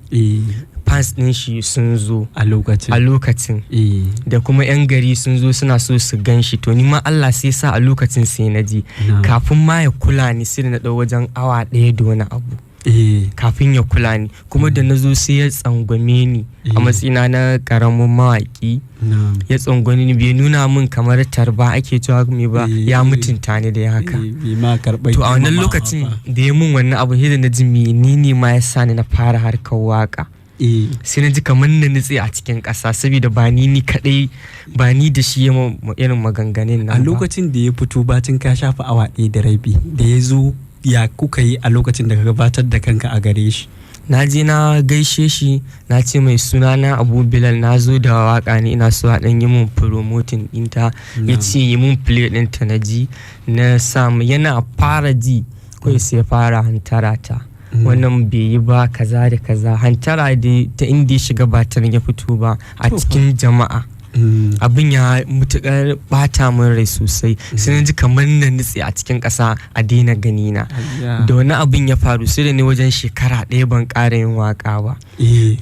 B: fans din shi sun zo a lokacin da kuma yan gari sun zo suna so su gan shi. To ni ma Allah sai sa a lokacin sai na ji, kafin ma ya kula ni sai na dau wajen awa 1 da wani abu kafin ya kula ni, kuma da na zo sai ya tsangwame ni a matsayina na karamin mawaki. Ya tsangwame ni, bai nuna min kamar tarba ake cewa me ba, ya mutunta ni da ya haka. To a wannan lokacin da ya mun wannan abu sai da na ji menene ma ya sa ni na fara harkar waka. Sai na ji kamar na nutse a cikin ƙasa, saboda ba ni kadai, ba ni da shi irin maganganun nan. A lokacin da ya fito bacin ka shafa awa 1 da rabi da ya zo, ya kuka yi a lokacin da ka gabatar da kanka a gare shi? Na je na gaishe shi, na ce mai suna na Abu Bilal, na zo da waka ne ina so a dan yi mun promoting ɗinta. Ya ce yi mun play ɗinta, na ji na samu, yana fara ji kawai sai fara hantara ta. Wannan bai yi ba kaza da kaza, hantara da ta inda ya shiga ba ta ya fito ba a cikin jama'a. abin ya mutukar bata min rai sosai, sai na ji kamar na nutse a cikin ƙasa a daina gani na. Da wani abin ya faru sai da ni wajen shekara 1 ban ƙara yin waka ba.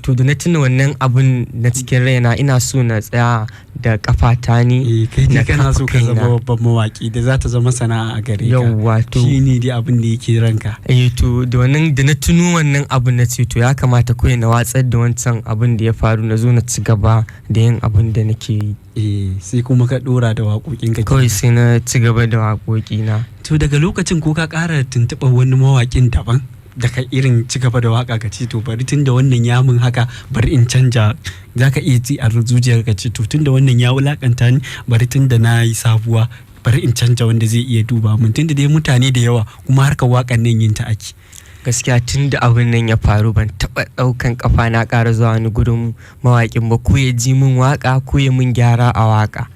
B: To da na tuna wannan abin na cikin raina, ina so na tsaya da kafata ni
A: na kana so ka zama babban mawaki da za ta zama sana'a a gare ka.
B: Yawwa, to
A: shine dai abin da yake ranka.
B: To da wannan da na tuno wannan abin na ce to ya kamata kawai na watsar da wancan abin da ya faru, na zo na ci gaba da yin abin da nake yi.
A: Sai kuma ka dora da waƙoƙin ka.
B: Kawai sai na ci gaba da waƙoƙi na.
A: To daga lokacin ko ka ƙara tuntuɓar wani mawaƙin daban da ka irin ci gaba da waka ka ce to bari tun da wannan ya mun haka bari in canja, za ka iya ji a zuciyar ka ce to tun da wannan ya wulakanta ni bari tun da na yi sabuwa bari in canja wanda zai iya duba mun, tun da dai mutane da yawa kuma harkar wakan nan yin ta ake.
B: Gaskiya tun da abin nan ya faru ban taɓa ɗaukan kafa na ƙara zuwa wani gurin mawaƙin ba, ko ya ji min waka ko ya min gyara a waka.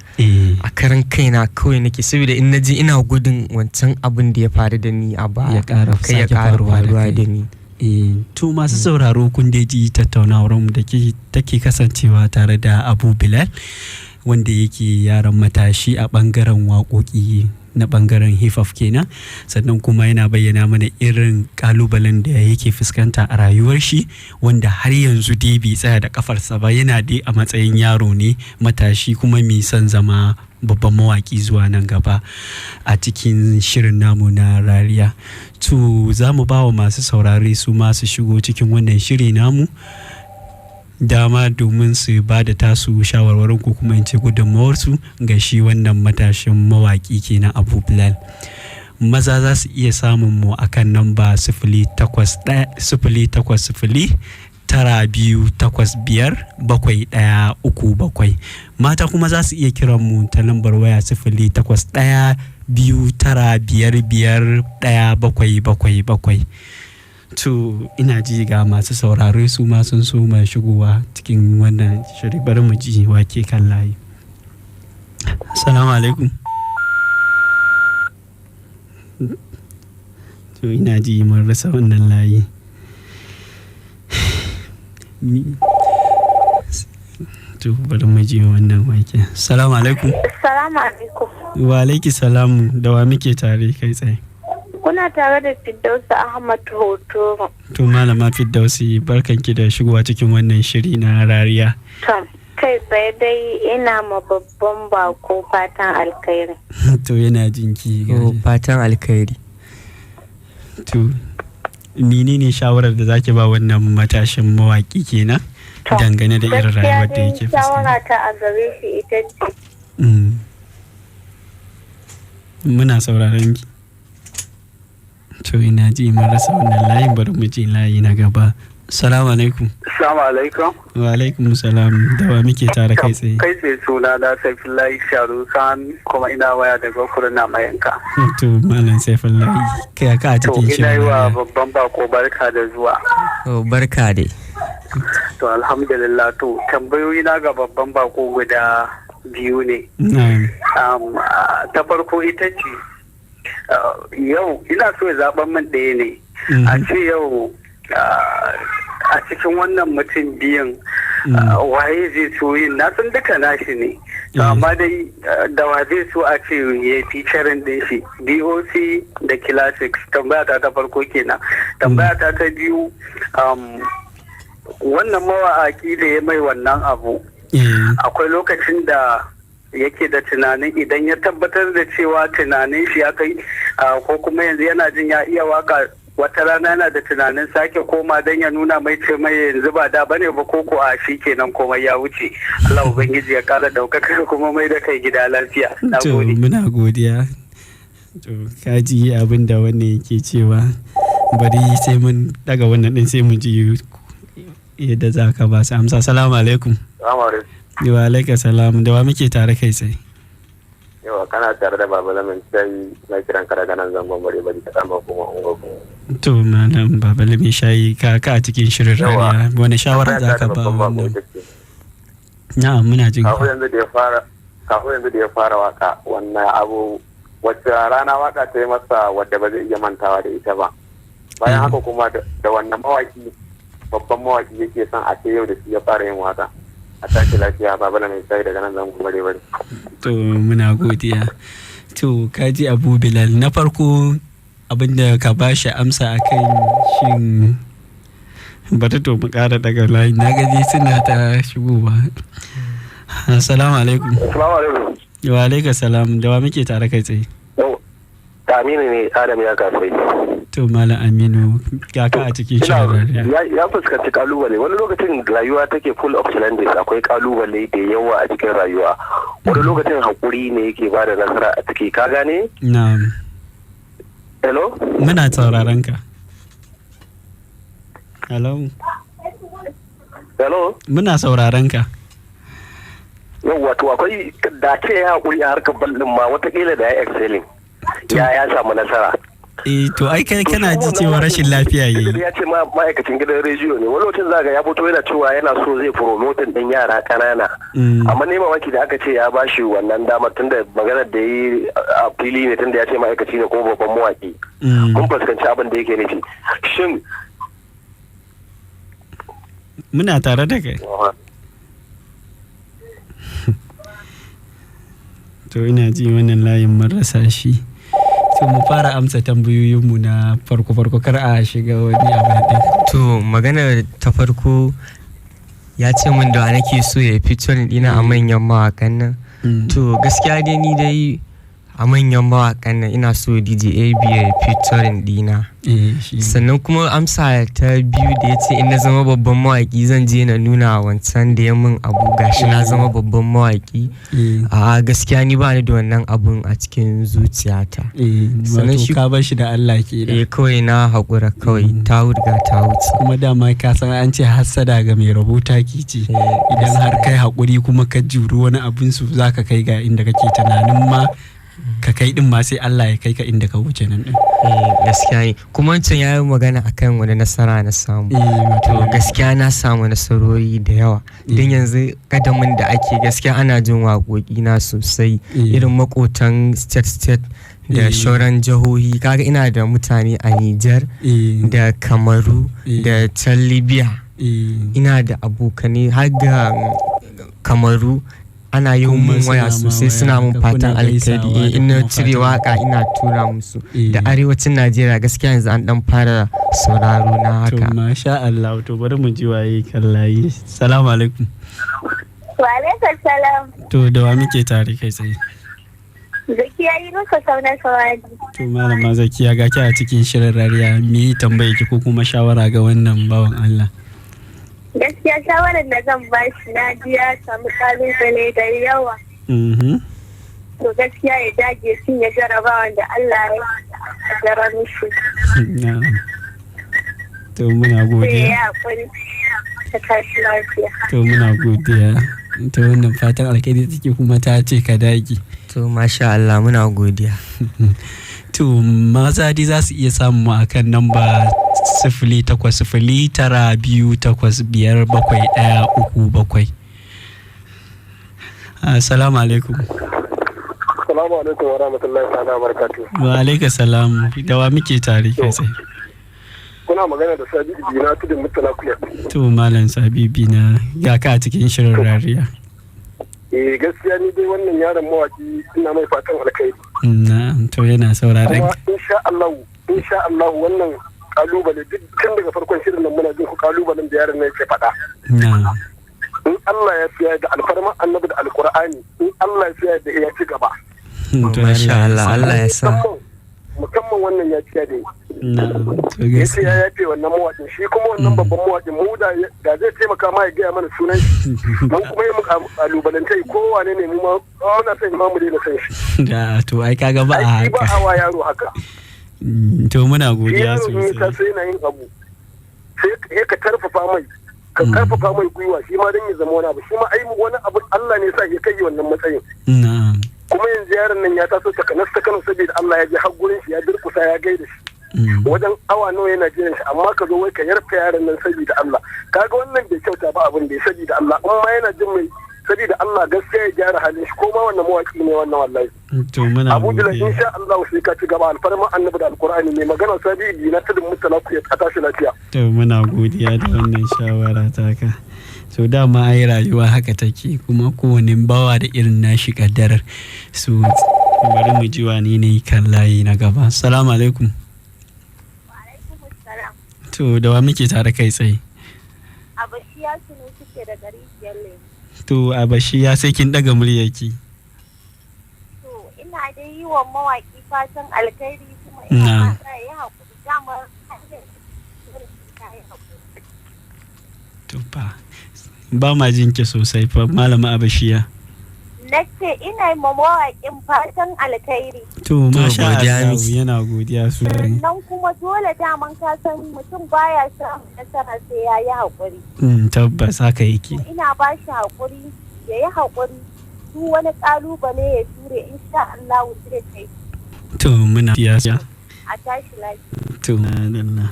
B: A karan kaina kawai nake, saboda in naji ina gudun wancan abin da ya faru da ni a baya kai ya ƙara faruwa da ni.
A: To masu sauraro kun dai ji tattaunawar mu da take kasancewa tare da Abu Bilal, wanda yake yaran matashi a bangaren waƙoƙi na bangaren hip hop kenan, sannan kuma yana bayyana mana irin kalubalen da yake fuskanta a rayuwar shi, wanda har yanzu dai bai tsaya da kafarsa ba, yana dai a matsayin yaro ne matashi kuma mai son zama babban mawaki zuwa nan gaba a cikin shirin namu na rariya. To za mu ba wa masu saurare su masu shigo cikin wannan shiri namu dama domin su ba da tasu shawarwarin ko kuma in ce gudunmawarsu ga shi wannan matashin mawaƙi kenan Abu Bilal. Maza za su iya samun mu akan namba 0819285737. Mata kuma za su iya kiran mu ta lambar waya 081925551777. To ina ji ga masu saurare su ma sun so mai shigowa cikin wannan shiri, bari mu ji wake kan layi. Assalamu alaikum. To ina ji mun rasa wannan layi. To bari mu ji wannan wake. Assalamu alaikum.
E: Assalamu alaikum.
A: Wa alaiki salamu, da wa muke tare kai tsaye?
E: Kuna tare da Firdausi Ahmad Hotoro.
A: To malama Firdausi, barkanki da shigowa cikin wannan shiri na rariya.
E: Tom, kai tsaye dai ina ma babban bako fatan alkhairi.
A: To yana jinki.
B: Fatan alkhairi.
A: To menene shawarar da zaki ba wannan matashin mawaki kenan dangane da irin rayuwar da yake fuskanta?
E: Shawara ta a gare shi ita ce.
A: Muna sauraron ki. To ina ji mun rasa wannan layin, bari mu ji layi na gaba. Assalamu alaikum.
F: Assalamu alaikum.
A: Wa alaikum salam, da wa muke tare kai tsaye?
F: Kai tsaye suna na Saifullahi Sharukan, kuma ina waya daga Kurna Mayanka.
A: To malam Saifullahi, kai ka a cikin shirin.
F: To ina yi wa babban bako barka da zuwa.
B: Barka dai.
F: To alhamdulillah, to tambayoyi na ga babban bako guda biyu ne. Ta farko ita ce, yau ina so ya zaɓen min ɗaya ne. A ce yau a cikin wannan mutum biyun waye zai so yin, na san duka nashi ne, amma dai da wa zai so a ce ya featuring din shi, DOC da Classics. Tambaya ta farko kenan. Tambaya ta biyu, wannan mawaƙi da ya mai wannan abu, akwai lokacin da yake da tunanin idan ya tabbatar da cewa tunanin shi ya kai, ko kuma yanzu yana jin ya iya waka, wata rana yana da tunanin sake koma don ya nuna mai ce mai yanzu ba da bane ba, koko a shi kenan komai ya wuce. Allah ubangiji ya kara daukaka kuma mai da kai gida lafiya.
A: To muna godiya. To kaji abin da wannan yake cewa, bari sai mun daga wannan din sai mu ji yadda za ka ba su amsa. Assalamu alaikum. Wa alaikum salam, da wa muke tare kai tsaye?
G: Yawa kana tare da Baba Lamin Shayi, na kiran ka daga nan zangon bari bari ka kama kuma ungogo.
A: To malam Baba Lamin Shayi, ka a cikin shirin rariya, wani shawara za ka ba wannan? Na'am, muna jin ka.
G: Kafin yanzu da ya fara waka, wannan abu wacce rana waka ta yi masa wadda ba zai iya mantawa da ita ba. Bayan haka kuma da wannan mawaki, babban mawaki yake son a ce yau da shi ya fara yin waka. a tashi lafiya baba na mai sai daga nan zan bare bare.
A: To muna godiya. To kaji Abu Bilal, na farko abinda ka bashi amsa akan shin bata to mu kara daga layi na gaji suna ta shigowa. Assalamu alaikum.
H: Assalamu alaikum.
A: Wa alaikum salam, da wa muke tare kai tsaye?
H: Aminu ne Adam ya kasai.
A: To Malam Aminu ga ka a cikin shirin
H: ya fuskanci kalubale. Wani lokacin rayuwa take full of challenges, akwai kalubale da yawa a cikin rayuwa. Wani lokacin hakuri ne yake ba da nasara a ciki, ka gane?
A: Na'am.
H: Hello?
A: Muna sauraron ka. Hello?
H: Hello?
A: Muna sauraron ka.
H: Yawwa to akwai da ce ya hakuri a harkar ballin ma watakila da ya excelling. Ya samu nasara.
A: To ai kai kana ji cewa rashin lafiya yayi.
H: Ya ce ma'aikacin gidan rediyo ne. Wani lokacin zaga ya fito yana cewa yana so zai promoting din yara kanana. Amma ne mamaki da aka ce ya bashi wannan damar tunda maganar da yi a fili ne tunda ya ce ma'aikaci ne kuma babban mawaki. Mun fuskanci abin da yake nufi. Shin
A: muna tare da kai. To ina ji wannan layin mun rasa shi. To mu fara amsa tambayoyinmu na farko kar a shiga wani abu ɗin.
B: To magana ta farko ya ce min da nake so ya fito dina a manyan mawakan nan. To gaskiya dai ni dai a manyan mawakan nan ina so DJ AB ya fito dina. Sannan kuma amsa ta biyu da ya ce in na zama babban mawaki zan je na nuna wancan da ya min abu gashi na zama babban mawaki. A gaskiya ni ba ni da wannan abun a cikin zuciyata.
A: Sannan shi ka bar shi da Allah ke da.
B: Kawai na haƙura kawai ta riga ta wuce.
A: Kuma dama ka san an ce hassada ga mai rabota ki ce. Idan har kai haƙuri kuma ka juri wani abin su zaka kai ga inda kake tunanin ma ka kai din ma sai Allah ya kai ka inda ka wuce nan din.
B: Gaskiya ne. Kuma wancan ya yi magana akan wani nasara na samu. To gaskiya na samu nasarori da yawa. Don yanzu kadamin da ake gaskiya ana jin waƙoƙi na sosai. Irin makotan state da shauran jihohi. Kaga ina da mutane a Nijar da Kamaru da can Libya. Ina da abokanai har ga Kamaru. Ana yi mun waya sosai suna mun fatan alkhairi. Ina cire waka ina tura musu. Da arewacin Najeriya gaskiya yanzu an dan fara sauraro na haka.
A: To masha Allah, to bari mu ji waye kallayi. Assalamu alaikum.
E: Wa alaikum salam.
A: To da wa muke tare kai tsaye?
E: Zakiya yi maka saunar sawadi.
A: To malama Zakiya ga ki a cikin shirin rariya, me tambaye ki ko kuma shawara ga wannan bawan Allah?
E: Gaskiya shawarar da zan ba shi na ji ya samu kalubale da yawa. To gaskiya ya dage shi ya jarabawa da Allah ya jara mishi.
A: To muna godiya.
E: Ya haƙuri ta tashi lafiya.
A: To muna godiya. To wannan fatan alkhairi take kuma ta ce ka dage.
B: To masha Allah muna godiya.
A: To maza dai za su iya samu a kan namba 0809285137. Assalamu alaikum.
H: Assalamu alaikum wa rahmatullahi ta'ala wa barakatuh.
A: Wa alaikum salam. Da wa muke tare kai sai?
H: Kuna magana da Sabibi na tudun Murtala Kuya.
A: To malam Sabibi na ga ka a cikin shirin rariya.
H: Gaskiya ni dai wannan yaron mawaki ina mai fatan alkhairi.
A: To yana sauraron.
H: Kuma insha Allah wannan kalubale duk tun daga farkon shirin nan muna jin ku kalubalen da yaron nan yake faɗa. In Allah ya fiya da alfarma annabi da alqur'ani, in Allah ya fiya da ya ci gaba.
B: Masha Allah ya sa.
H: Musamman wannan ya fiya da ya ce ya yafe wannan mawaƙin shi kuma wannan babban mawaƙin mu da zai taimaka ma ya gaya mana sunan shi mun kuma yi mu kalubalantai kowane ne mu ma muna son imamu dai na san shi
A: da to ai kaga ba a haka
H: ba a wa yaro haka
A: to muna godiya sosai
H: ka sai na yin abu sai ka karfafa mai gwiwa shi ma dan ya zama wani abu shi ma ai wani abu Allah ne sa ya kai wannan matsayin kuma yanzu yaron nan ya taso ta Kano saboda Allah ya je har gurin shi ya durkusa ya gaida shi wajen awa nawa yana jiran shi amma ka zo wai ka yarfa yaron nan saboda Allah kaga wannan bai kyauta ba abin da ya saboda Allah amma yana jin mai saboda Allah gaskiya ya gyara halin shi ko ma wannan mawaki ne wannan wallahi
A: to muna
H: Abu Bilal
A: godiya
H: insha Allah sai ka ci gaba alfarma annabi da alqur'ani ne magana sabi na tudun mutala ku ya tashi lafiya
A: to muna godiya da wannan shawara taka so dama ai rayuwa haka take kuma kowane bawa da irin nashi kaddarar su bari mu ji wani ne kan layi na gaba assalamu alaikum to da wa muke tare kai tsaye
E: Abashiya sunu suke da gari Yalle.
A: to Abashiya sai kin daga muryarki
E: To ina da yi wa mawaki fatan alkhairi kuma ina fata ya haƙuri dama
A: to ba ma jin ki sosai fa malama Abashiya
E: nace ina yi ma mawaƙin fatan alkhairi.
A: to masha Allah yana godiya sosai
E: Nan kuma dole daman ka san mutum baya samun nasara sai ya yi haƙuri.
A: tabbas haka yake
E: Ina ba shi haƙuri ya yi haƙuri duk wani ƙalubale ya ture insha Allah zai kai.
A: to muna siyasa
E: A tashi lafiya.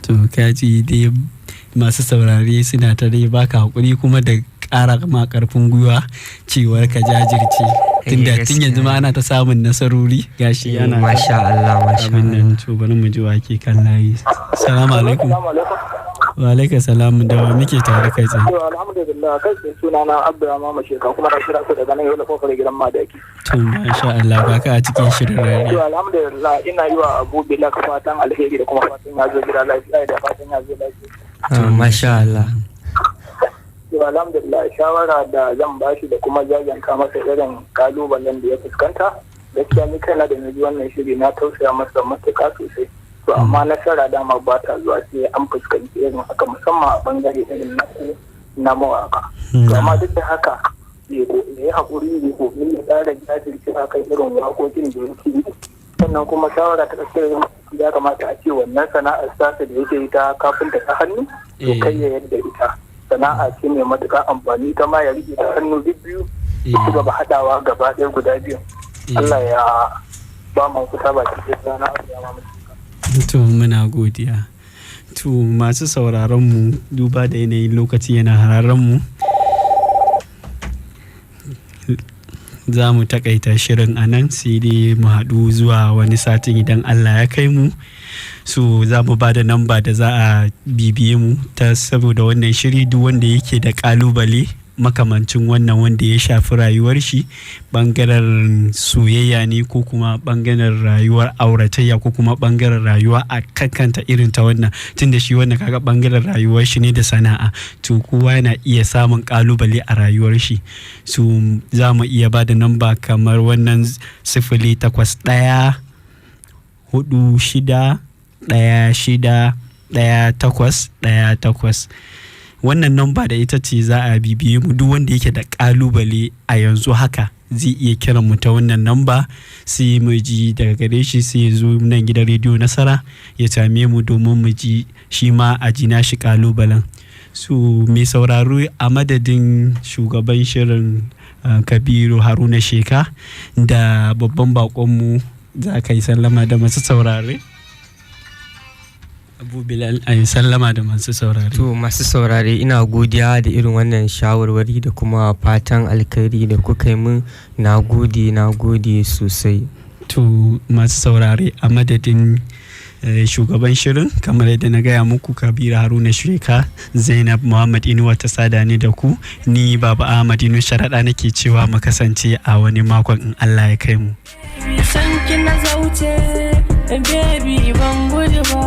A: to kaji dai masu saurare suna ta dai baka haƙuri kuma da ƙara ma ƙarfin gwiwa cewar ka jajirce tunda tun yanzu ma ana ta samun nasarori gashi yana
B: masha Allah masha
A: abin nan to bari mu ji wake kan layi assalamu alaikum wa alaikum salam da wa muke tare kai tsaye
F: alhamdulillah kai sai sunana Abdurrahman Masheka kuma na kira ku daga nan yau da kofar gidan Madaki
A: to masha Allah ba ka a cikin shirin rayuwa
F: to alhamdulillah ina yi wa Abu Bilal fatan alheri da kuma fatan ya zo gida lafiya da fatan ya zo lafiya
B: masha Allah
F: to alhamdulillah shawara da zan bashi da kuma jajanta masa irin kalubalen da ya fuskanta gaskiya ni kaina da naji wannan shiri na tausaya masa matuƙa sosai to amma nasara dama ba ta zuwa sai an fuskanci irin haka musamman a bangare irin na mawaka to amma duk da haka ya yi haƙuri ya kokari ya ƙara jajirce a kan irin waƙoƙin da yake yi sannan kuma shawara ta ƙasar ya kamata a ce wannan sana'ar sasa da yake yi ta kafinta ta hannu to kai ya yadda ita sana'a ce mai matuƙar amfani ta ma ya riƙe ta hannu biyu su gaba haɗawa gaba ɗaya guda biyu Allah ya ba mu kusa ba cikin sana'a ya ma
A: to muna godiya to masu sauraron mu duba da yanayin lokaci yana hararen mu za mu takaita shirin a nan sai dai mu haɗu zuwa wani satin idan Allah ya kai mu so za mu ba da namba da za a bibiye mu ta saboda wannan shiri duk wanda yake da kalubale makamancin wannan wanda ya shafi rayuwar shi bangaren soyayya ne ko kuma bangaren rayuwar auratayya ko kuma bangaren rayuwa a kankanta irin ta wannan tunda shi wannan kaga bangaren rayuwar shi ne da sana'a to kowa yana iya samun kalubale a rayuwar shi so za mu iya ba da namba kamar wannan 081 46 16 wannan namba da ita ce za a bibiye mu duk wanda yake da kalubale a yanzu haka zai iya kiran mu ta wannan namba sai mu ji daga gare shi sai ya zo nan gidan rediyo Nasara ya same mu domin mu ji shi ma a ji nashi kalubalen so mai sauraro a madadin shugaban shirin Kabiru Haruna Sheka da babban bakonmu za ka yi sallama da masu saurare Abu Bilal a yi sallama da masu saurare.
B: To masu saurare ina godiya da irin wannan shawarwari da kuma fatan alkhairi da kuka yi min na gode sosai.
A: To masu saurare a madadin shugaban shirin kamar yadda na gaya muku Kabiru Haruna Sheka Zainab Muhammad Inuwa ta sada ni da ku ni Baba Ahmad Inu Sharaɗa nake cewa mu kasance a wani makon in Allah ya kai mu.
C: Sanki na zauce baby ban gudu ba.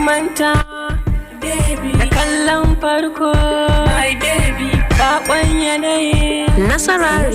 C: Manta da kallon farko bakon yanayi Nasara